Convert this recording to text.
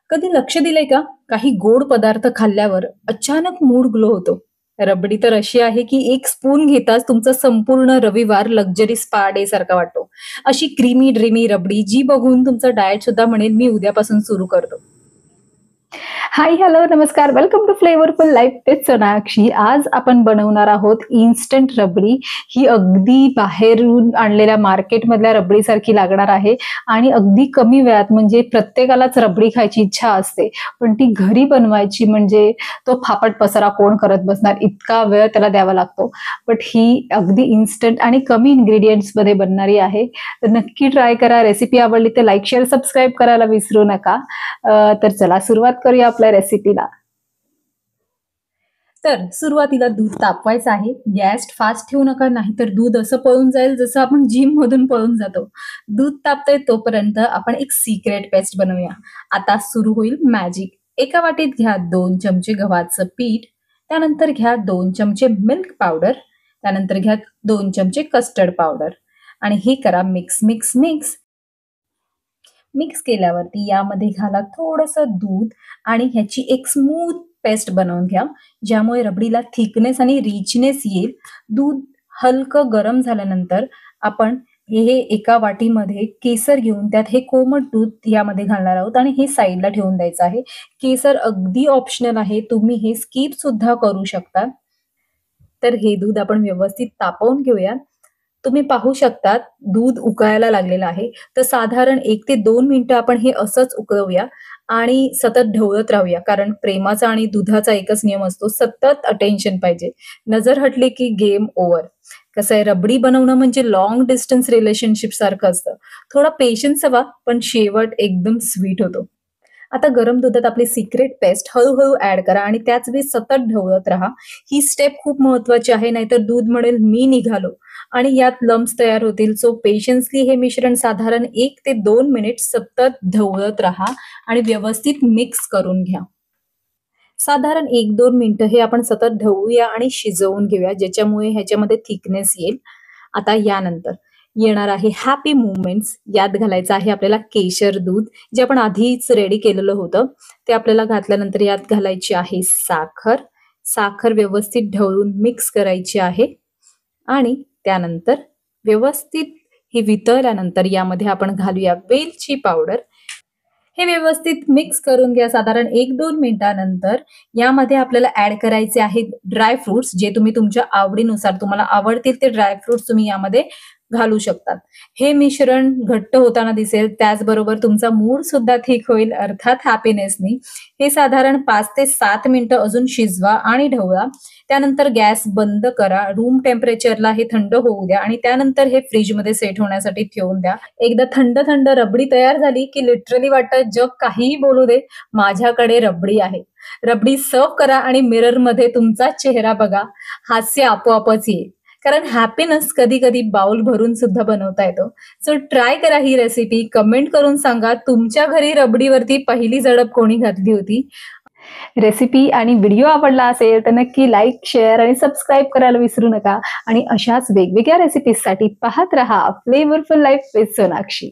कधी लक्ष दिलंय का? काही गोड पदार्थ खाल्ल्यावर अचानक मूड ग्लो होतो. रबडी तर अशी आहे की एक स्पून घेताच तुमचा संपूर्ण रविवार लक्झरी स्पा डे सारखा वाटतो. अशी क्रीमी ड्रीमी रबडी जी बघून तुमचं डाएट सुद्धा म्हणेल मी उद्यापासून सुरू करतो. हाय, हॅलो, नमस्कार. Welcome to flavourful life with Sonakshi. आज आपण बनवणार आहोत इन्स्टंट रबडी. ही अगदी बाहेरून आणलेल्या मार्केटमधल्या रबडीसारखी लागणार आहे आणि अगदी कमी वेळात म्हणजे प्रत्येकालाच रबडी खायची इच्छा असते. पण ती घरी बनवायची म्हणजे तो फापट पसारा कोण करत बसणार, इतका वेळ त्याला द्यावा लागतो. बट ही अगदी इन्स्टंट आणि कमी इन्ग्रेडियंट्समध्ये बनणारी आहे. तर नक्की ट्राय करा. रेसिपी आवडली तर लाईक, शेअर, सबस्क्राईब करायला विसरू नका. तर चला सुरुवात करूया आपल्या रेसिपीला. तर सुरुवातीला दूध तापवायचं आहे. गॅस फास्ट ठेवू नका, नाहीतर दूध असं पळून जाईल जसं आपण जिम मधून पळून जातो. दूध तापतंय तोपर्यंत आपण एक सिक्रेट पेस्ट बनवूया. आता सुरू होईल मॅजिक. एका वाटीत घ्या 2 चमचे गव्हाचं पीठ, त्यानंतर घ्या 2 चमचे मिल्क पावडर, त्यानंतर घ्या 2 चमचे कस्टर्ड पावडर आणि हे करा मिक्स मिक्स मिक्स. मिक्स केल्यावरती यामध्ये घाला थोडंसं दूध आणि ह्याची एक स्मूथ पेस्ट बनवून घ्या, ज्यामुळे रबडीला थिकनेस आणि रिचनेस येईल. दूध हलकं गरम झाल्यानंतर आपण हे एका वाटीमध्ये केसर घेऊन त्यात हे कोमट दूध यामध्ये घालणार आहोत आणि हे साईडला ठेवून द्यायचं आहे. केसर अगदी ऑप्शनल आहे, तुम्ही हे स्किप सुद्धा करू शकता. तर हे दूध आपण व्यवस्थित तापवून घेऊया. तुम्ही पाहू शकतात दूध उकळायला लागलेलं आहे. तर साधारण 1 ते 2 मिनिटं आपण हे असंच उकळवूया आणि सतत ढवळत राहूया. कारण प्रेमाचा आणि दुधाचा एकच नियम असतो, सतत अटेन्शन पाहिजे. नजर हटली की गेम ओव्हर. कसं आहे, रबडी बनवणं म्हणजे लाँग डिस्टन्स रिलेशनशिप सारखं असतं. थोडा पेशन्स हवा, पण शेवट एकदम स्वीट होतो. आता गरम दुधात आपली सिक्रेट पेस्ट हळूहळू ऍड करा आणि त्याच वेळी सतत ढवळत राहा. ही स्टेप खूप महत्वाची आहे, नाहीतर दूध म्हणेल मी निघालो आणि यात लम्स तयार होतील. सो पेशन्सली हे मिश्रण साधारण 1 ते 2 मिनिट सतत ढवळत राहा आणि व्यवस्थित मिक्स करून घ्या. साधारण 1-2 मिनिटं हे आपण सतत ढवळूया आणि शिजवून घेऊया, ज्याच्यामुळे ह्याच्यामध्ये थिकनेस येईल. आता यानंतर येणार आहे हॅपी मुवमेंट्स. यात घालायचं आहे आपल्याला केशर दूध, जे आपण आधीच रेडी केलेलं होतं. ते आपल्याला घातल्यानंतर यात घालायची आहे साखर. साखर व्यवस्थित ढवळून मिक्स करायची आहे आणि त्यानंतर व्यवस्थित ही वितळल्यानंतर यामध्ये आपण घालूया वेलची पावडर. हे व्यवस्थित मिक्स करून घ्या. साधारण 1-2 मिनिटानंतर यामध्ये आपल्याला ऍड करायचे आहेत ड्राय फ्रुट्स, जे तुम्ही तुमच्या आवडीनुसार तुम्हाला आवडतील ते ड्राय फ्रुट्स तुम्ही यामध्ये घालू शकतात. हे मिश्रण घट्ट होताना दिसेल, त्याचबरोबर तुमचा मूड सुद्धा ठीक होईल, अर्थात हॅपीनेसनी. हे साधारण 5 ते 7 मिनिटं अजून शिजवा आणि ढवळा. त्यानंतर गॅस बंद करा. रूम टेम्परेचरला हे थंड होऊ द्या आणि त्यानंतर हे फ्रीजमध्ये सेट होण्यासाठी ठेवून द्या. एकदा थंड थंड रबडी तयार झाली की लिटरली वाटतं जग काहीही बोलू दे, माझ्याकडे रबडी आहे. रबडी सर्व्ह करा आणि मिररमध्ये तुमचा चेहरा बघा. हास्य आपोआपच येईल. कारण हॅपीनेस कधी कधी बाउल भरून सुद्धा बनवता येतो. सो ट्राय करा ही रेसिपी. कमेंट करून सांगा तुमच्या घरी रबडीवरती पहिली झडप कोणी घातली होती. रेसिपी आणि व्हिडिओ आवडला असेल तर नक्की लाईक, शेअर आणि सबस्क्राईब करायला विसरू नका. आणि अशाच वेगवेगळ्या रेसिपीजसाठी पाहत रहा फ्लेवरफुल लाईफ विथ सोनाक्षी.